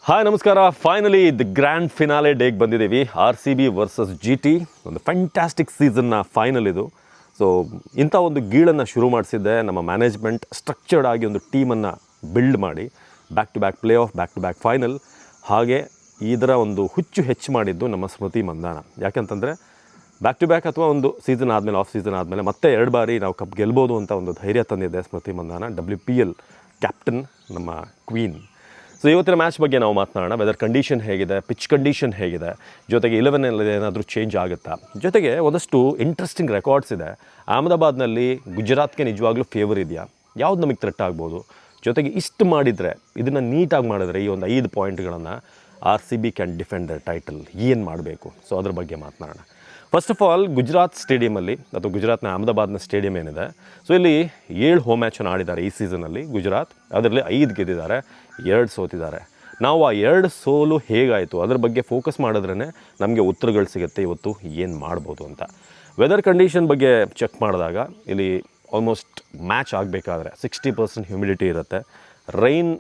Hi ನಮಸ್ಕಾರ. Finally the grand finale ಡೇಗೆ ಬಂದಿದ್ದೀವಿ. RCB ವರ್ಸಸ್ GT ಒಂದು ಫ್ಯಾಂಟಾಸ್ಟಿಕ್ ಸೀಸನ್ನ ಫೈನಲ್ ಇದು. ಸೊ ಇಂಥ ಒಂದು ಗೀಳನ್ನು ಶುರು ಮಾಡಿಸಿದ್ದೆ ನಮ್ಮ ಮ್ಯಾನೇಜ್ಮೆಂಟ್ ಸ್ಟ್ರಕ್ಚರ್ಡ್ ಆಗಿ ಒಂದು ಟೀಮನ್ನು ಬಿಲ್ಡ್ ಮಾಡಿ back to back play off, back to back final. ಹಾಗೆ ಇದರ ಒಂದು ಹುಚ್ಚು ಹೆಚ್ಚು ಮಾಡಿದ್ದು ನಮ್ಮ ಸ್ಮೃತಿ ಮಂದಾನ. ಯಾಕಂತಂದರೆ ಬ್ಯಾಕ್ ಟು ಬ್ಯಾಕ್ ಅಥವಾ ಒಂದು ಸೀಸನ್ ಆದಮೇಲೆ, ಆಫ್ ಸೀಸನ್ ಆದಮೇಲೆ ಮತ್ತೆ 2 ಬಾರಿ ನಾವು ಕಪ್ ಗೆಲ್ಬೋದು ಅಂತ ಒಂದು ಧೈರ್ಯ ತಂದಿದೆ ಸ್ಮೃತಿ ಮಂದಾನ, WPL ಕ್ಯಾಪ್ಟನ್, ನಮ್ಮ ಕ್ವೀನ್. ಸೊ ಇವತ್ತಿನ ಮ್ಯಾಚ್ ಬಗ್ಗೆ ನಾವು ಮಾತನಾಡೋಣ. ವೆದರ್ ಕಂಡೀಷನ್ ಹೇಗಿದೆ, ಪಿಚ್ ಕಂಡೀಷನ್ ಹೇಗಿದೆ, ಜೊತೆಗೆ 11 ಏನಾದರೂ ಚೇಂಜ್ ಆಗುತ್ತಾ, ಜೊತೆಗೆ ಒಂದಷ್ಟು ಇಂಟ್ರೆಸ್ಟಿಂಗ್ ರೆಕಾರ್ಡ್ಸ್ ಇದೆ. ಅಹಮದಾಬಾದ್ನಲ್ಲಿ ಗುಜರಾತ್ಗೆ ನಿಜವಾಗ್ಲೂ ಫೇವರ್ ಇದೆಯಾ, ಯಾವ್ದು ನಮಗೆ ಥ್ರೆಟ್ ಆಗ್ಬೋದು, ಜೊತೆಗೆ ಇಷ್ಟು ಮಾಡಿದರೆ, ಇದನ್ನು ನೀಟಾಗಿ ಮಾಡಿದ್ರೆ, ಈ ಒಂದು 5 ಪಾಯಿಂಟ್ಗಳನ್ನು RCB can defend the title, ಏನು ಮಾಡಬೇಕು, ಸೊ ಅದ್ರ ಬಗ್ಗೆ ಮಾತನಾಡೋಣ. ಫಸ್ಟ್ ಆಫ್ ಆಲ್, ಗುಜರಾತ್ ಸ್ಟೇಡಿಯಮಲ್ಲಿ ಅಥವಾ ಗುಜರಾತ್ನ ಅಹಮದಾಬಾದ್ನ ಸ್ಟೇಡಿಯಂ ಏನಿದೆ, ಸೊ ಇಲ್ಲಿ 7 ಹೋಮ್ ಮ್ಯಾಚನ್ನು ಆಡಿದ್ದಾರೆ ಈ ಸೀಸನಲ್ಲಿ ಗುಜರಾತ್. ಅದರಲ್ಲಿ 5 ಗೆದ್ದಿದ್ದಾರೆ, 2 ಸೋತಿದ್ದಾರೆ. ನಾವು ಆ 2 ಸೋಲು ಹೇಗಾಯಿತು ಅದ್ರ ಬಗ್ಗೆ ಫೋಕಸ್ ಮಾಡಿದ್ರೇ ನಮಗೆ ಉತ್ತರಗಳು ಸಿಗುತ್ತೆ ಇವತ್ತು ಏನು ಮಾಡ್ಬೋದು ಅಂತ. ವೆದರ್ ಕಂಡೀಷನ್ ಬಗ್ಗೆ ಚೆಕ್ ಮಾಡಿದಾಗ ಇಲ್ಲಿ ಆಲ್ಮೋಸ್ಟ್ ಮ್ಯಾಚ್ ಆಗಬೇಕಾದ್ರೆ 60% ಹ್ಯುಮಿಡಿಟಿ ಇರುತ್ತೆ. ರೈನ್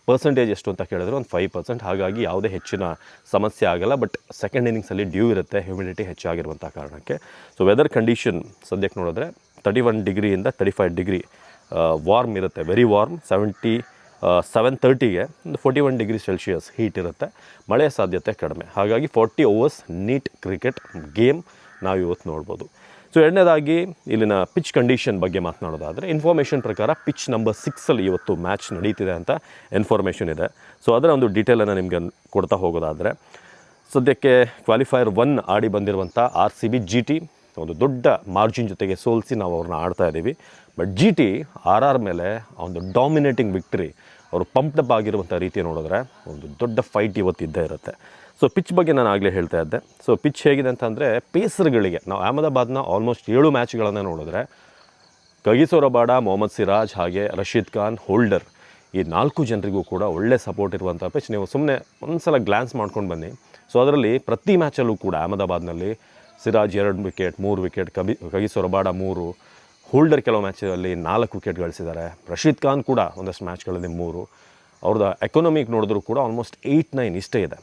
ಪರ್ಸೆಂಟೇಜ್ ಎಷ್ಟು ಅಂತ ಕೇಳಿದ್ರೆ ಒಂದು 5%. ಹಾಗಾಗಿ ಯಾವುದೇ ಹೆಚ್ಚಿನ ಸಮಸ್ಯೆ ಆಗಲ್ಲ. ಬಟ್ ಸೆಕೆಂಡ್ ಇನ್ನಿಂಗ್ಸಲ್ಲಿ ಡ್ಯೂ ಇರುತ್ತೆ, ಹ್ಯುಮಿಡಿಟಿ ಹೆಚ್ಚಾಗಿರುವಂಥ ಕಾರಣಕ್ಕೆ. ಸೊ ವೆದರ್ ಕಂಡೀಷನ್ ಸದ್ಯಕ್ಕೆ ನೋಡಿದ್ರೆ 31 ಡಿಗ್ರಿಯಿಂದ 35 ಡಿಗ್ರಿ ವಾರ್ಮ್ ಇರುತ್ತೆ, ವೆರಿ ವಾರ್ಮ್. 7:30ಗೆ ಒಂದು 41 ಡಿಗ್ರಿ ಸೆಲ್ಸಿಯಸ್ ಹೀಟ್ ಇರುತ್ತೆ. ಮಳೆಯ ಸಾಧ್ಯತೆ ಕಡಿಮೆ. ಹಾಗಾಗಿ 40 ಓವರ್ಸ್ ನೀಟ್ ಕ್ರಿಕೆಟ್ ಗೇಮ್ ನಾವು ಇವತ್ತು ನೋಡ್ಬೋದು. ಸೊ ಎರಡನೇದಾಗಿ ಇಲ್ಲಿನ ಪಿಚ್ ಕಂಡೀಷನ್ ಬಗ್ಗೆ ಮಾತನಾಡೋದಾದರೆ, ಇನ್ಫಾರ್ಮೇಷನ್ ಪ್ರಕಾರ ಪಿಚ್ ನಂಬರ್ 6ಅಲ್ಲಿ ಇವತ್ತು ಮ್ಯಾಚ್ ನಡೀತಿದೆ ಅಂತ ಇನ್ಫಾರ್ಮೇಷನ್ ಇದೆ. ಸೊ ಅದರ ಒಂದು ಡೀಟೇಲನ್ನು ನಿಮಗೆ ಕೊಡ್ತಾ ಹೋಗೋದಾದರೆ, ಸದ್ಯಕ್ಕೆ ಕ್ವಾಲಿಫೈಯರ್ 1 ಆಡಿ ಬಂದಿರುವಂಥ RCB GT ಒಂದು ದೊಡ್ಡ ಮಾರ್ಜಿನ್ ಜೊತೆಗೆ ಸೋಲಿಸಿ ನಾವು ಅವ್ರನ್ನ ಆಡ್ತಾ ಇದ್ದೀವಿ. ಬಟ್ GT RR ಮೇಲೆ ಒಂದು ಡಾಮಿನೇಟಿಂಗ್ ವಿಕ್ಟ್ರಿ, ಅವರು ಪಂಪ್ಡಪ್ ಆಗಿರುವಂಥ ರೀತಿ ನೋಡಿದ್ರೆ ಒಂದು ದೊಡ್ಡ ಫೈಟ್ ಇವತ್ತು ಇದ್ದೇ ಇರುತ್ತೆ. ಸೊ ಪಿಚ್ ಬಗ್ಗೆ ನಾನು ಆಗಲೇ ಹೇಳ್ತಾ ಇದ್ದೆ. ಸೊ ಪಿಚ್ ಹೇಗಿದೆ ಅಂತಂದರೆ, ಪೇಸರ್ಗಳಿಗೆ ನಾವು ಅಹಮದಾಬಾದ್ನ ಆಲ್ಮೋಸ್ಟ್ 7 ಮ್ಯಾಚ್ಗಳನ್ನು ನೋಡಿದ್ರೆ ಕಗಿಸೋ ರಬಾಡ, ಮೊಹಮ್ಮದ್ ಸಿರಾಜ್, ಹಾಗೆ ರಶೀದ್ ಖಾನ್, ಹೋಲ್ಡರ್, ಈ 4 ಜನರಿಗೂ ಕೂಡ ಒಳ್ಳೆ ಸಪೋರ್ಟ್ ಇರುವಂಥ ಪಿಚ್. ನೀವು ಸುಮ್ಮನೆ ಒಂದು ಸಲ ಗ್ಲ್ಯಾನ್ಸ್ ಮಾಡ್ಕೊಂಡು ಬನ್ನಿ. ಸೊ ಅದರಲ್ಲಿ ಪ್ರತಿ ಮ್ಯಾಚಲ್ಲೂ ಕೂಡ ಅಹಮದಾಬಾದ್ನಲ್ಲಿ Siraj 2 wicket, 3 wicket, Kagiso Rabada 3, holder ಕೆಲವು ಮ್ಯಾಚಲ್ಲಿ 4 ವಿಕೆಟ್ ಗಳಿಸಿದ್ದಾರೆ. ರಶೀದ್ ಖಾನ್ ಕೂಡ ಒಂದಷ್ಟು ಮ್ಯಾಚ್ಗಳಲ್ಲಿ 3. ಅವ್ರದ್ದು ಎಕಾನಮಿಗೆ ನೋಡಿದ್ರು ಕೂಡ ಆಲ್ಮೋಸ್ಟ್ 8-9 ಇಷ್ಟೇ ಇದೆ.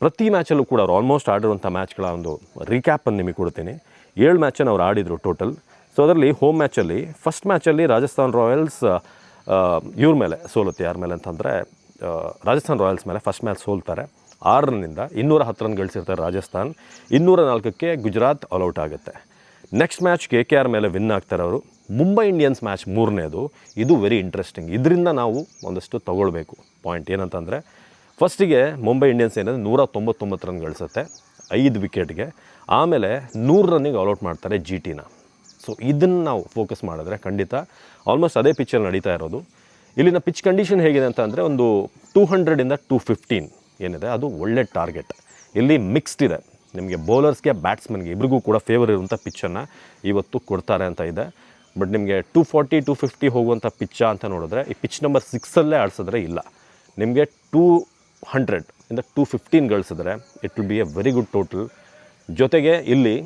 ಪ್ರತಿ ಮ್ಯಾಚಲ್ಲೂ ಕೂಡ ಅವ್ರು ಆಲ್ಮೋಸ್ಟ್ ಆಡಿರುವಂಥ ಮ್ಯಾಚ್ಗಳ ಒಂದು ರೀಕ್ಯಾಪನ್ನು ನಿಮಗೆ ಕೊಡ್ತೀನಿ. 7 ಮ್ಯಾಚನ್ನು ಅವ್ರು ಆಡಿದರು ಟೋಟಲ್. ಸೊ ಅದರಲ್ಲಿ ಹೋಮ್ ಮ್ಯಾಚಲ್ಲಿ ಫಸ್ಟ್ ಮ್ಯಾಚಲ್ಲಿ ರಾಜಸ್ಥಾನ್ ರಾಯಲ್ಸ್ ಇವ್ರ ಮೇಲೆ ಸೋಲುತ್ತೆ. ಯಾರ ಮೇಲೆ ಅಂತಂದರೆ ರಾಜಸ್ಥಾನ್ ರಾಯಲ್ಸ್ ಮೇಲೆ ಫಸ್ಟ್ ಮ್ಯಾಚ್ ಸೋಲ್ತಾರೆ. 6 ರನ್ನಿಂದ 210 ರನ್ ಗಳಿಸಿರ್ತಾರೆ ರಾಜಸ್ಥಾನ್. 204ಕ್ಕೆ ಗುಜರಾತ್ ಆಲ್ಔಟ್ ಆಗುತ್ತೆ. ನೆಕ್ಸ್ಟ್ ಮ್ಯಾಚ್ KKR ಮೇಲೆ ವಿನ್ ಆಗ್ತಾರೆ ಅವರು. ಮುಂಬೈ ಇಂಡಿಯನ್ಸ್ ಮ್ಯಾಚ್ 3ನೇದು, ಇದು ವೆರಿ ಇಂಟ್ರೆಸ್ಟಿಂಗ್. ಇದರಿಂದ ನಾವು ಒಂದಷ್ಟು ತೊಗೊಳ್ಬೇಕು ಪಾಯಿಂಟ್. ಏನಂತಂದರೆ, ಫಸ್ಟಿಗೆ ಮುಂಬೈ ಇಂಡಿಯನ್ಸ್ ಏನಿದೆ 199 ರನ್ ಗಳಿಸುತ್ತೆ 5 ವಿಕೆಟ್ಗೆ. ಆಮೇಲೆ 100 ರನ್ನಿಗೆ ಆಲ್ಔಟ್ ಮಾಡ್ತಾರೆ GTನ. ಸೊ ಇದನ್ನು ನಾವು ಫೋಕಸ್ ಮಾಡಿದ್ರೆ ಖಂಡಿತ ಆಲ್ಮೋಸ್ಟ್ ಅದೇ ಪಿಚ್ಚಲ್ಲಿ ನಡೀತಾ ಇರೋದು. ಇಲ್ಲಿನ ಪಿಚ್ ಕಂಡೀಷನ್ ಹೇಗಿದೆ ಅಂತ ಅಂದರೆ, ಒಂದು 200ಇಂದ 215 ಏನಿದೆ ಅದು ಒಳ್ಳೆ ಟಾರ್ಗೆಟ್. ಇಲ್ಲಿ ಮಿಕ್ಸ್ಡ್ ಇದೆ, ನಿಮಗೆ ಬೌಲರ್ಸ್ಗೆ, ಬ್ಯಾಟ್ಸ್ಮನ್ಗೆ ಇಬ್ರಿಗೂ ಕೂಡ ಫೇವರ್ ಇರುವಂಥ ಪಿಚ್ಚನ್ನು ಇವತ್ತು ಕೊಡ್ತಾರೆ ಅಂತ ಇದೆ. ಬಟ್ ನಿಮಗೆ 240, 250 ಹೋಗುವಂಥ ಪಿಚ್ಚ ಅಂತ ನೋಡಿದ್ರೆ, ಈ ಪಿಚ್ ನಂಬರ್ 6ಅಲ್ಲೇ ಆಡಿಸಿದ್ರೆ ಇಲ್ಲ, ನಿಮಗೆ 200ಇಂದ 215 ಗಳಿಸಿದ್ರೆ it will be A very good total. ಜೊತೆಗೆ ಇಲ್ಲಿ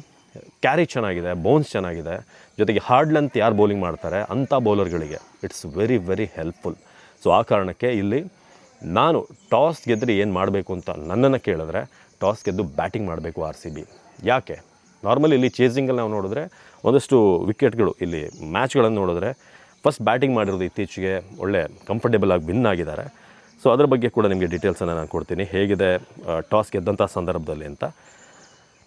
ಕ್ಯಾರಿ ಚೆನ್ನಾಗಿದೆ, ಬೌನ್ಸ್ ಚೆನ್ನಾಗಿದೆ, ಜೊತೆಗೆ ಹಾರ್ಡ್ ಲೆಂತ್ ಯಾರು ಬೌಲಿಂಗ್ ಮಾಡ್ತಾರೆ ಅಂಥ ಬೌಲರ್ಗಳಿಗೆ it's very very helpful. So ಆ ಕಾರಣಕ್ಕೆ ಇಲ್ಲಿ ನಾನು ಟಾಸ್ ಗೆದ್ದರೆ ಏನು ಮಾಡಬೇಕು ಅಂತ ನನ್ನನ್ನು ಕೇಳಿದ್ರೆ, ಟಾಸ್ ಗೆದ್ದು ಬ್ಯಾಟಿಂಗ್ ಮಾಡಬೇಕು RCB. ಯಾಕೆ? ನಾರ್ಮಲಿ ಇಲ್ಲಿ ಚೇಸಿಂಗಲ್ಲಿ ನಾವು ನೋಡಿದ್ರೆ ಒಂದಷ್ಟು ವಿಕೆಟ್ಗಳು, ಇಲ್ಲಿ ಮ್ಯಾಚ್ಗಳನ್ನು ನೋಡಿದ್ರೆ ಫಸ್ಟ್ ಬ್ಯಾಟಿಂಗ್ ಮಾಡಿರೋದು ಇತ್ತೀಚೆಗೆ ಒಳ್ಳೆ ಕಂಫರ್ಟೇಬಲ್ ಆಗಿ ವಿನ್ ಆಗಿದ್ದಾರೆ. ಸೊ ಅದ್ರ ಬಗ್ಗೆ ಕೂಡ ನಿಮಗೆ ಡೀಟೇಲ್ಸನ್ನು ನಾನು ಕೊಡ್ತೀನಿ, ಹೇಗಿದೆ ಟಾಸ್ ಗೆದ್ದಂಥ ಸಂದರ್ಭದಲ್ಲಿ ಅಂತ.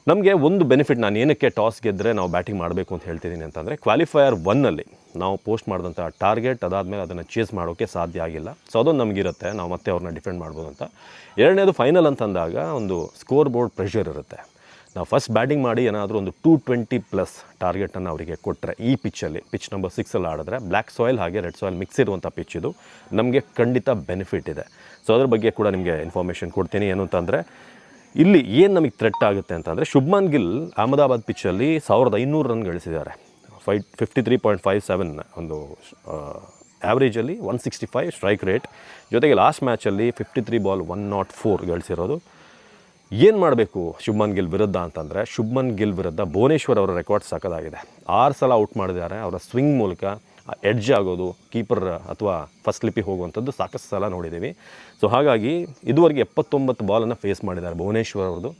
ನಮಗೆ ಒಂದು ಬೆನಿಫಿಟ್, ನಾನು ಏನಕ್ಕೆ ಟಾಸ್ ಗೆದ್ದರೆ ನಾವು ಬ್ಯಾಟಿಂಗ್ ಮಾಡಬೇಕು ಅಂತ ಹೇಳ್ತಿದ್ದೀನಿ ಅಂತಂದರೆ, ಕ್ವಾಲಿಫೈಯರ್ 1ಅಲ್ಲಿ ನಾವು ಪೋಸ್ಟ್ ಮಾಡಿದಂಥ ಟಾರ್ಗೆಟ್ ಅದಾದಮೇಲೆ ಅದನ್ನು ಚೇಸ್ ಮಾಡೋಕ್ಕೆ ಸಾಧ್ಯ ಆಗಿಲ್ಲ. ಸೊ ಅದೊಂದು ನಮಗಿರುತ್ತೆ, ನಾವು ಮತ್ತೆ ಅವ್ರನ್ನ ಡಿಫೆಂಡ್ ಮಾಡ್ಬೋದು ಅಂತ. ಎರಡನೇದು ಫೈನಲ್ ಅಂತಂದಾಗ ಒಂದು ಸ್ಕೋರ್ ಬೋರ್ಡ್ ಪ್ರೆಷರ್ ಇರುತ್ತೆ. ನಾವು ಫಸ್ಟ್ ಬ್ಯಾಟಿಂಗ್ ಮಾಡಿ ಏನಾದರೂ ಒಂದು 220+ ಟಾರ್ಗೆಟನ್ನು ಅವರಿಗೆ ಕೊಟ್ಟರೆ, ಈ ಪಿಚ್ಚಲ್ಲಿ ಪಿಚ್ ನಂಬರ್ 6ಅಲ್ಲಿ ಆಡಿದ್ರೆ, ಬ್ಲ್ಯಾಕ್ ಸಾಯಿಲ್ ಹಾಗೆ ರೆಡ್ ಸಾಯಿಲ್ ಮಿಕ್ಸ್ ಇರುವಂಥ ಪಿಚ್ ಇದು, ನಮಗೆ ಖಂಡಿತ ಬೆನಿಫಿಟ್ ಇದೆ. ಸೊ ಅದ್ರ ಬಗ್ಗೆ ಕೂಡ ನಿಮಗೆ ಇನ್ಫಾರ್ಮೇಷನ್ ಕೊಡ್ತೀನಿ. ಏನು ಅಂತಂದರೆ, ಇಲ್ಲಿ ಏನು ನಮಗೆ ಥ್ರೆಟ್ ಆಗುತ್ತೆ ಅಂತಂದರೆ, ಶುಭ್ಮನ್ ಗಿಲ್ ಅಹಮದಾಬಾದ್ ಪಿಚ್ಚಲ್ಲಿ 1500 ರನ್ ಗಳಿಸಿದ್ದಾರೆ, 53.57 ಒಂದು ಆ್ಯಾವ್ರೇಜಲ್ಲಿ, 165 ಸ್ಟ್ರೈಕ್ ರೇಟ್. ಜೊತೆಗೆ ಲಾಸ್ಟ್ ಮ್ಯಾಚಲ್ಲಿ 53 ಬಾಲ್ 104 ಗಳಿಸಿರೋದು. ಏನು ಮಾಡಬೇಕು ಶುಭ್ಮನ್ ಗಿಲ್ ವಿರುದ್ಧ ಅಂತಂದರೆ, ಶುಭ್ಮನ್ ಗಿಲ್ ವಿರುದ್ಧ ಭುವನೇಶ್ವರ್ ಅವರ ರೆಕಾರ್ಡ್ ಸಕ್ಕದಾಗಿದೆ. 6 ಸಲ ಔಟ್ ಮಾಡಿದ್ದಾರೆ ಅವರ ಸ್ವಿಂಗ್ ಮೂಲಕ. ಎಡ್ಜ್ ಆಗೋದು, ಕೀಪರ್ ಅಥವಾ ಫಸ್ಟ್ ಸ್ಲಿಪ್ಪಿಗೆ ಹೋಗುವಂಥದ್ದು ಸಾಕಷ್ಟು ಸಲ ನೋಡಿದ್ದೀವಿ. ಸೊ ಹಾಗಾಗಿ ಇದುವರೆಗೆ 79 ಬಾಲನ್ನು ಫೇಸ್ ಮಾಡಿದ್ದಾರೆ ಭುವನೇಶ್ವರ್ ಅವ್ರದ್ದು.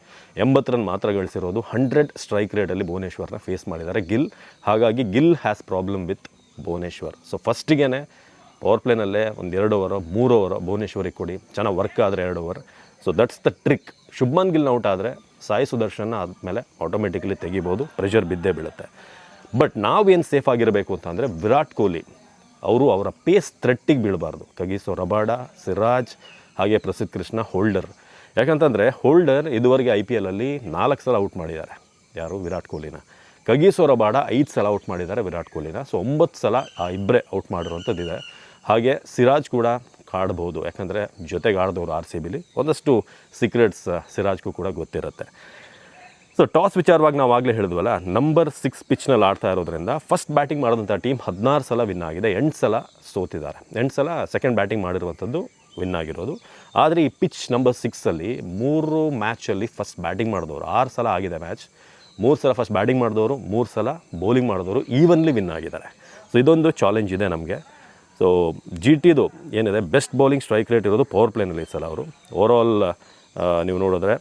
80 ರನ್ ಮಾತ್ರ ಗಳಿಸಿರೋದು. 100 ಸ್ಟ್ರೈಕ್ ರೇಟಲ್ಲಿ ಭುವನೇಶ್ವರ್ನ ಫೇಸ್ ಮಾಡಿದ್ದಾರೆ ಗಿಲ್. ಹಾಗಾಗಿ Gill has problem with Bhuvneshwar. So ಫಸ್ಟಿಗೆ ಪವರ್ ಪ್ಲೇನಲ್ಲೇ ಒಂದು 2 ಓವರೋ 3 ಓವರೋ ಭುವನೇಶ್ವರಿಗೆ ಕೊಡಿ, ಚೆನ್ನಾಗಿ ವರ್ಕ್ ಆದರೆ 2 over. So that's the trick. Shubman ಗಿಲ್ನ ಔಟ್ ಆದರೆ ಸಾಯಿ ಸುದರ್ಶನ ಆದಮೇಲೆ ಆಟೋಮೆಟಿಕಲಿ ತೆಗಿಬೋದು, ಪ್ರೆಷರ್ ಬಿದ್ದೇ ಬೀಳುತ್ತೆ. ಬಟ್ ನಾವೇನು ಸೇಫ್ ಆಗಿರಬೇಕು ಅಂತಂದರೆ ವಿರಾಟ್ ಕೊಹ್ಲಿ ಅವರು ಅವರ ಪೇಸ್ ಥ್ರೆಟ್ಟಿಗೆ ಬೀಳಬಾರ್ದು. ಕಗಿಸೋ ರಬಾಡ, ಸಿರಾಜ್ ಹಾಗೆ ಪ್ರಸಿದ್ಧ ಕೃಷ್ಣ, ಹೋಲ್ಡರ್. ಯಾಕಂತಂದರೆ ಹೋಲ್ಡರ್ ಇದುವರೆಗೆ IPLಲ್ಲಿ 4 ಸಲ ಔಟ್ ಮಾಡಿದ್ದಾರೆ ಯಾರು, ವಿರಾಟ್ ಕೊಹ್ಲಿನ. ಕಗಿಸೋ ರಬಾಡ 5 ಸಲ ಔಟ್ ಮಾಡಿದ್ದಾರೆ ವಿರಾಟ್ ಕೊಹ್ಲಿನ. ಸೊ 9 ಸಲ ಆ ಇಬ್ಬರೇ ಔಟ್ ಮಾಡಿರುವಂಥದ್ದಿದೆ. ಹಾಗೆ ಸಿರಾಜ್ ಕೂಡ ಕಾಡ್ಬೋದು, ಯಾಕಂದರೆ ಜೊತೆಗೆ ಆಡಿದವರು RCBಲಿ ಒಂದಷ್ಟು ಸೀಕ್ರೆಟ್ಸ್ ಸಿರಾಜ್ಗೂ ಕೂಡ ಗೊತ್ತಿರುತ್ತೆ. ಸೊ ಟಾಸ್ ವಿಚಾರವಾಗಿ ನಾವು ಆಗಲೇ ಹೇಳಿದ್ವಲ್ಲ, ನಂಬರ್ 6 ಪಿಚ್ನಲ್ಲಿ ಆಡ್ತಾ ಇರೋದ್ರಿಂದ ಫಸ್ಟ್ ಬ್ಯಾಟಿಂಗ್ ಮಾಡಿದಂಥ ಟೀಮ್ 16 ಸಲ ವಿನ್ ಆಗಿದೆ, 8 ಸಲ ಸೋತಿದ್ದಾರೆ. 8 ಸಲ ಸೆಕೆಂಡ್ ಬ್ಯಾಟಿಂಗ್ ಮಾಡಿರುವಂಥದ್ದು ವಿನ್ ಆಗಿರೋದು. ಆದರೆ ಈ ಪಿಚ್ ನಂಬರ್ 6ಅಲ್ಲಿ 3 ಮ್ಯಾಚಲ್ಲಿ ಫಸ್ಟ್ ಬ್ಯಾಟಿಂಗ್ ಮಾಡಿದವರು 6 ಸಲ ಆಗಿದೆ ಮ್ಯಾಚ್. 3 ಸಲ ಫಸ್ಟ್ ಬ್ಯಾಟಿಂಗ್ ಮಾಡಿದವರು, 3 ಸಲ ಬೌಲಿಂಗ್ ಮಾಡಿದವರು ಈವನ್ಲಿ ವಿನ್ ಆಗಿದ್ದಾರೆ. ಸೊ ಇದೊಂದು ಚಾಲೆಂಜ್ ಇದೆ ನಮಗೆ. ಸೊ GTದು ಏನಿದೆ, ಬೆಸ್ಟ್ ಬೌಲಿಂಗ್ ಸ್ಟ್ರೈಕ್ ರೇಟ್ ಇರೋದು ಪವರ್ ಪ್ಲೇನಲ್ಲಿ ಈ ಸಲ ಅವರು. ಓವರಾಲ್ ನೀವು ನೋಡಿದ್ರೆ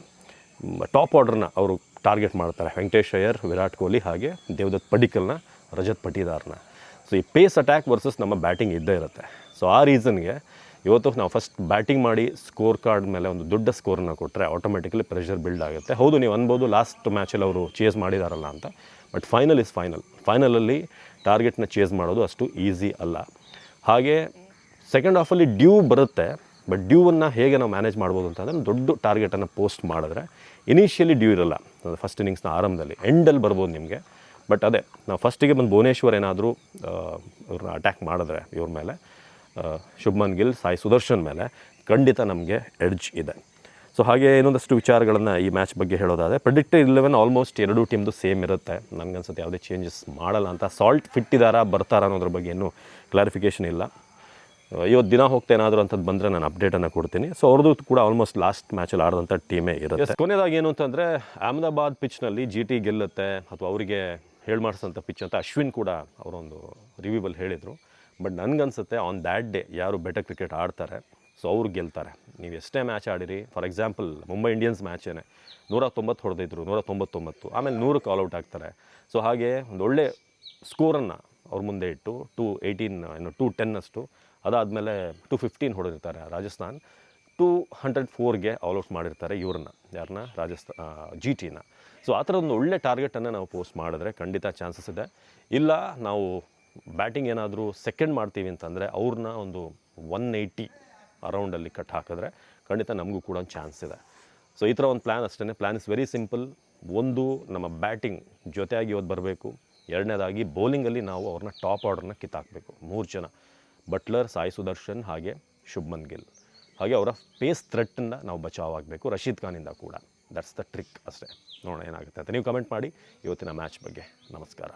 ಟಾಪ್ ಆರ್ಡ್ರನ್ನ ಅವರು ಟಾರ್ಗೆಟ್ ಮಾಡ್ತಾರೆ. ವೆಂಕಟೇಶ್ ಅಯ್ಯರ್, ವಿರಾಟ್ ಕೊಹ್ಲಿ ಹಾಗೆ ದೇವದತ್ ಪಡಿಕ್ಕಲ್ನ, ರಜತ್ ಪಟಿದಾರ್ನ. ಸೊ ಈ ಪೇಸ್ ಅಟ್ಯಾಕ್ ವರ್ಸಸ್ ನಮ್ಮ ಬ್ಯಾಟಿಂಗ್ ಇದ್ದೇ ಇರುತ್ತೆ. ಸೊ ಆ ರೀಸನ್ಗೆ ಇವತ್ತು ನಾವು ಫಸ್ಟ್ ಬ್ಯಾಟಿಂಗ್ ಮಾಡಿ ಸ್ಕೋರ್ ಕಾರ್ಡ್ ಮೇಲೆ ಒಂದು ದೊಡ್ಡ ಸ್ಕೋರನ್ನು ಕೊಟ್ಟರೆ ಆಟೋಮೆಟಿಕಲಿ ಪ್ರೆಷರ್ ಬಿಲ್ಡ್ ಆಗುತ್ತೆ. ಹೌದು, ನೀವು ಅನ್ಬೋದು ಲಾಸ್ಟ್ ಮ್ಯಾಚಲ್ಲಿ ಅವರು ಚೇಸ್ ಮಾಡಿದಾರಲ್ಲ ಅಂತ. But final is final. ಫೈನಲಲ್ಲಿ ಟಾರ್ಗೆಟ್ನ ಚೇಸ್ ಮಾಡೋದು ಅಷ್ಟು ಈಸಿ ಅಲ್ಲ. ಹಾಗೆ ಸೆಕೆಂಡ್ ಹಾಫಲ್ಲಿ ಡ್ಯೂ ಬರುತ್ತೆ. ಬಟ್ ಡ್ಯೂವನ್ನು ಹೇಗೆ ನಾವು ಮ್ಯಾನೇಜ್ ಮಾಡ್ಬೋದು ಅಂತಂದರೆ, ದೊಡ್ಡ ಟಾರ್ಗೆಟನ್ನು ಪೋಸ್ಟ್ ಮಾಡಿದ್ರೆ ಇನಿಷಿಯಲಿ ಡ್ಯೂ ಇರೋಲ್ಲ ಫಸ್ಟ್ ಇನ್ನಿಂಗ್ಸ್ನ ಆರಂಭದಲ್ಲಿ, ಎಂಡಲ್ಲಿ ಬರ್ಬೋದು ನಿಮಗೆ. ಬಟ್ ಅದೇ ನಾವು ಫಸ್ಟಿಗೆ ಬಂದು ಭುವನೇಶ್ವರ್ ಏನಾದರೂ ಇವ್ರನ್ನ ಅಟ್ಯಾಕ್ ಮಾಡಿದ್ರೆ ಇವ್ರ ಮೇಲೆ, ಶುಭ್ಮನ್ ಗಿಲ್, ಸಾಯಿ ಸುದರ್ಶನ್ ಮೇಲೆ ಖಂಡಿತ ನಮಗೆ ಎಡ್ಜ್ ಇದೆ. ಸೊ ಹಾಗೆ ಇನ್ನೊಂದಷ್ಟು ವಿಚಾರಗಳನ್ನು ಈ ಮ್ಯಾಚ್ ಬಗ್ಗೆ ಹೇಳೋದಾದರೆ, ಪ್ರೆಡಿಕ್ಟೆಡ್ 11 ಆಲ್ಮೋಸ್ಟ್ ಎರಡೂ ಟೀಮ್ದು ಸೇಮ್ ಇರುತ್ತೆ. ನನಗನ್ಸುತ್ತೆ ಯಾವುದೇ ಚೇಂಜಸ್ ಮಾಡಲ್ಲ ಅಂತ. ಸಾಲ್ಟ್ ಫಿಟ್ ಇದ್ದಾರಾ, ಬರ್ತಾರಾ ಅನ್ನೋದ್ರ ಬಗ್ಗೆ ಇನ್ನೂ ಕ್ಲಾರಿಫಿಕೇಷನ್ ಇಲ್ಲ. ಇವತ್ತು ದಿನ ಹೋಗ್ತಾ ಏನಾದರೂ ಅಂಥದ್ದು ಬಂದರೆ ನಾನು ಅಪ್ಡೇಟನ್ನು ಕೊಡ್ತೀನಿ. ಸೊ ಅವ್ರದ್ದು ಕೂಡ ಆಲ್ಮೋಸ್ಟ್ ಲಾಸ್ಟ್ ಮ್ಯಾಚಲ್ಲಿ ಆಡಿದಂಥ ಟೀಮೇ ಇರುತ್ತೆ. ಕೊನೆಯದಾಗಿ ಏನು ಅಂತಂದರೆ, ಅಹಮದಾಬಾದ್ ಪಿಚ್ನಲ್ಲಿ GT ಗೆಲ್ಲುತ್ತೆ ಅಥವಾ ಅವರಿಗೆ ಮಾಡಿಸೋಂಥ ಪಿಚ್ ಅಂತ ಅಶ್ವಿನ್ ಕೂಡ ಅವರೊಂದು ರಿವ್ಯೂವಲ್ಲಿ ಹೇಳಿದರು. ಬಟ್ ನನಗನ್ಸುತ್ತೆ ಆನ್ ದ್ಯಾಟ್ ಡೇ ಯಾರು ಬೆಟರ್ ಕ್ರಿಕೆಟ್ ಆಡ್ತಾರೆ, ಸೊ ಅವ್ರು ಗೆಲ್ತಾರೆ. ನೀವು ಎಷ್ಟೇ ಮ್ಯಾಚ್ ಆಡಿರಿ, ಫಾರ್ ಎಕ್ಸಾಂಪಲ್ ಮುಂಬೈ ಇಂಡಿಯನ್ಸ್ ಮ್ಯಾಚೇನೆ 190 ಹೊಡೆದಿದ್ರು, 199, ಆಮೇಲೆ 100ಕ್ಕೆ ಆಲ್ಔಟ್ ಆಗ್ತಾರೆ. ಸೊ ಹಾಗೆ ಒಂದು ಒಳ್ಳೆ ಸ್ಕೋರನ್ನು ಅವ್ರ ಮುಂದೆ ಇಟ್ಟು 210 ಅಷ್ಟು, ಅದಾದಮೇಲೆ 215 ಹೊಡೆದಿರ್ತಾರೆ ರಾಜಸ್ಥಾನ್, 204ಗೆ ಆಲ್ಔಟ್ ಮಾಡಿರ್ತಾರೆ ಇವ್ರನ್ನ, ಯಾರನ್ನ, GTನ. ಸೊ ಆ ಥರ ಒಂದು ಒಳ್ಳೆ ಟಾರ್ಗೆಟನ್ನು ನಾವು ಪೋಸ್ಟ್ ಮಾಡಿದ್ರೆ ಖಂಡಿತ ಚಾನ್ಸಸ್ ಇದೆ. ಇಲ್ಲ ನಾವು ಬ್ಯಾಟಿಂಗ್ ಏನಾದರೂ ಸೆಕೆಂಡ್ ಮಾಡ್ತೀವಿ ಅಂತಂದರೆ ಅವ್ರನ್ನ ಒಂದು 180 ಅರೌಂಡಲ್ಲಿ ಕಟ್ ಹಾಕಿದ್ರೆ ಖಂಡಿತ ನಮಗೂ ಕೂಡ ಒಂದು ಚಾನ್ಸ್ ಇದೆ. ಸೊ ಈ ಥರ ಒಂದು ಪ್ಲ್ಯಾನ್ ಅಷ್ಟೇ. Plan is very simple. ಒಂದು, ನಮ್ಮ ಬ್ಯಾಟಿಂಗ್ ಜೊತೆಯಾಗಿ ಇವತ್ತು ಬರಬೇಕು. ಎರಡನೇದಾಗಿ ಬೌಲಿಂಗಲ್ಲಿ ನಾವು ಅವ್ರನ್ನ ಟಾಪ್ ಆರ್ಡರ್ನ ಕಿತ್ತಾಕಬೇಕು. 3 ಜನ, ಬಟ್ಲರ್, ಸಾಯಿ ಸುದರ್ಶನ್ ಹಾಗೆ ಶುಭ್ಮನ್ ಗಿಲ್. ಹಾಗೆ ಅವರ ಪೇಸ್ ಥ್ರೆಟ್ಟಿಂದ ನಾವು ಬಚಾವಾಗಬೇಕು, ರಶೀದ್ ಖಾನಿಂದ ಕೂಡ. ದಟ್ಸ್ ದ ಟ್ರಿಕ್ ಅಷ್ಟೇ. ನೋಡೋಣ ಏನಾಗುತ್ತೆ ಅಂತ. ನೀವು ಕಮೆಂಟ್ ಮಾಡಿ ಇವತ್ತಿನ ಮ್ಯಾಚ್ ಬಗ್ಗೆ. ನಮಸ್ಕಾರ.